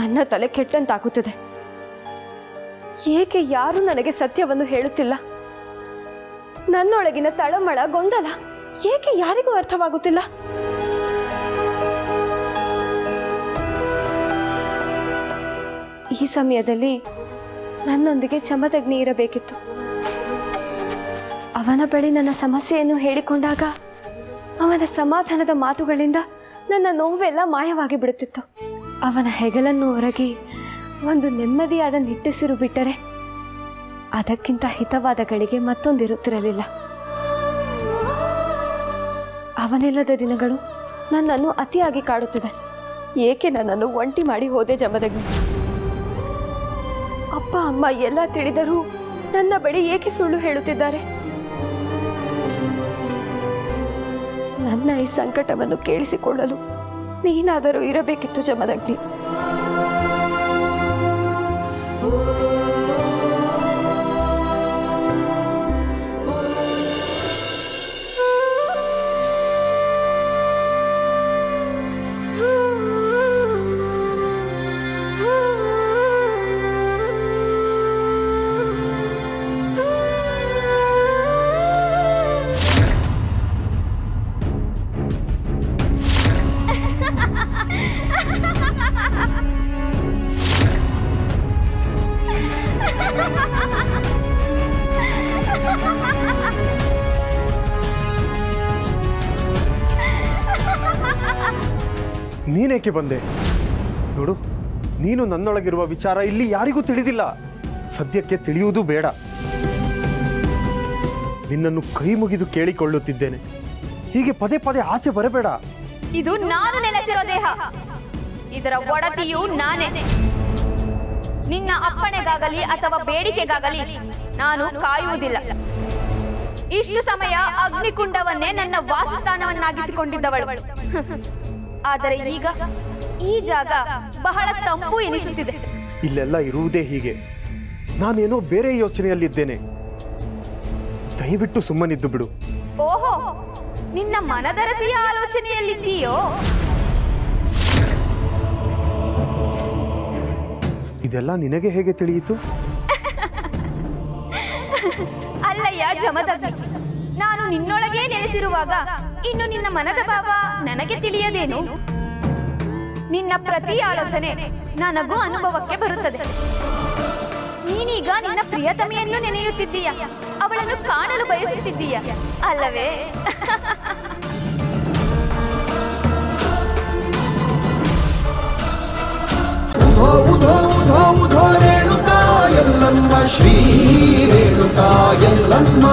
ನನ್ನ ತಲೆ ಕೆಟ್ಟಂತಾಗುತ್ತದೆ. ಏಕೆ ಯಾರೂ ನನಗೆ ಸತ್ಯವನ್ನು ಹೇಳುತ್ತಿಲ್ಲ? ನನ್ನೊಳಗಿನ ತಳಮಳ ಗೊಂದಲ ಏಕೆ ಯಾರಿಗೂ ಅರ್ಥವಾಗುತ್ತಿಲ್ಲ? ಈ ಸಮಯದಲ್ಲಿ ನನ್ನೊಂದಿಗೆ ಜಮದಗ್ನಿ ಇರಬೇಕಿತ್ತು. ಅವನ ಬಳಿ ನನ್ನ ಸಮಸ್ಯೆಯನ್ನು ಹೇಳಿಕೊಂಡಾಗ ಅವನ ಸಮಾಧಾನದ ಮಾತುಗಳಿಂದ ನನ್ನ ನೋವೆಲ್ಲ ಮಾಯವಾಗಿ ಬಿಡುತ್ತಿತ್ತು. ಅವನ ಹೆಗಲನ್ನು ಹೊರಗಿ ಒಂದು ನೆಮ್ಮದಿಯಾದ ನಿಟ್ಟುಸಿರು ಬಿಟ್ಟರೆ ಅದಕ್ಕಿಂತ ಹಿತವಾದ ಗಳಿಗೆ ಮತ್ತೊಂದಿರುತ್ತಿರಲಿಲ್ಲ. ಅವನಿಲ್ಲದ ದಿನಗಳು ನನ್ನನ್ನು ಅತಿಯಾಗಿ ಕಾಡುತ್ತಿದೆ. ಏಕೆ ನನ್ನನ್ನು ಒಂಟಿ ಮಾಡಿ ಹೋದೆ ಜಮದಗ್ನಿ? ಅಪ್ಪ ಅಮ್ಮ ಎಲ್ಲ ತಿಳಿದರೂ ನನ್ನ ಬಳಿ ಏಕೆ ಸುಳ್ಳು ಹೇಳುತ್ತಿದ್ದಾರೆ? ನನ್ನ ಈ ಸಂಕಟವನ್ನು ಕೇಳಿಸಿಕೊಳ್ಳಲು ನೀನಾದರೂ ಇರಬೇಕಿತ್ತು ಜಮದಗ್ನಿ. ನೀನೇಕೆ ಬಂದೆ? ನೋಡು, ನೀನು ನನ್ನೊಳಗಿರುವ ವಿಚಾರ ಇಲ್ಲಿ ಯಾರಿಗೂ ತಿಳಿದಿಲ್ಲ. ಸದ್ಯಕ್ಕೆ ತಿಳಿಯುವುದು ಬೇಡ. ನಿನ್ನನ್ನು ಕೈ ಮುಗಿದು ಕೇಳಿಕೊಳ್ಳುತ್ತಿದ್ದೇನೆ, ಹೀಗೆ ಪದೇ ಪದೇ ಆಚೆ ಬರಬೇಡ. ಇದು ನಾನು ನೆಲೆಸಿರೋ ದೇಹ, ಇದರ ಒಡತಿಯು ನಾನೇ. ನಿನ್ನ ಅಪ್ಪಣೆಗಾಗಲಿ ಅಥವಾ ಬೇಡಿಕೆಗಾಗಲಿ ನಾನು ಕಾಯುವುದಿಲ್ಲ. ಇಷ್ಟು ಸಮಯ ಅಗ್ನಿಕುಂಡವನ್ನೇ ನನ್ನ ವಾಸಸ್ಥಾನವನ್ನಾಗಿಸಿಕೊಂಡಿದ್ದವಳು. ಆದರೆ ಈಗ ಈ ಜಾಗ ಬಹಳ ತಂಪು ಎನಿಸುತ್ತಿದೆ. ಇಲ್ಲೆಲ್ಲ ಇರುವುದೇ ಹೀಗೆ. ನಾನೇನೋ ಬೇರೆ ಯೋಚನೆಯಲ್ಲಿದ್ದೇನೆ. ದಯವಿಟ್ಟು ಸುಮ್ಮನಿದ್ದು ಬಿಡು. ಓಹೋ, ನಿನ್ನ ಮನದರಸಿಯ ಆಲೋಚನೆಯಲ್ಲಿದ್ದೀಯೋ? ಇದೆಲ್ಲ ನಿನಗೆ ಹೇಗೆ ತಿಳಿಯಿತು? ಅಲ್ಲಯ್ಯ ಜಮದಗ್ನಿ, ನಾನು ನಿನ್ನೊಳಗೇ ನೆಲೆಸಿರುವಾಗ ಇನ್ನು ನಿನ್ನ ಮನದ ಭಾವ ನನಗೆ ತಿಳಿಯದೇನು? ನಿನ್ನ ಪ್ರತಿ ಆಲೋಚನೆ ನನಗೂ ಅನುಭವಕ್ಕೆ ಬರುತ್ತದೆ. ನೀನೀಗ ನಿನ್ನ ಪ್ರಿಯತಮೆಯನ್ನು ನೆನೆಯುತ್ತಿದ್ದೀಯ, ಅವಳನ್ನು ಕಾಣಲು ಬಯಸುತ್ತಿದ್ದೀಯ ಅಲ್ಲವೇ? ಉಧೋ ಉಧೋ ಉಧೋ ಉಧೋ ರೇಣುಕಾ ಎಲ್ಲಮ್ಮ ಶ್ರೀ ರೇಣುಕಾ ಎಲ್ಲಮ್ಮ.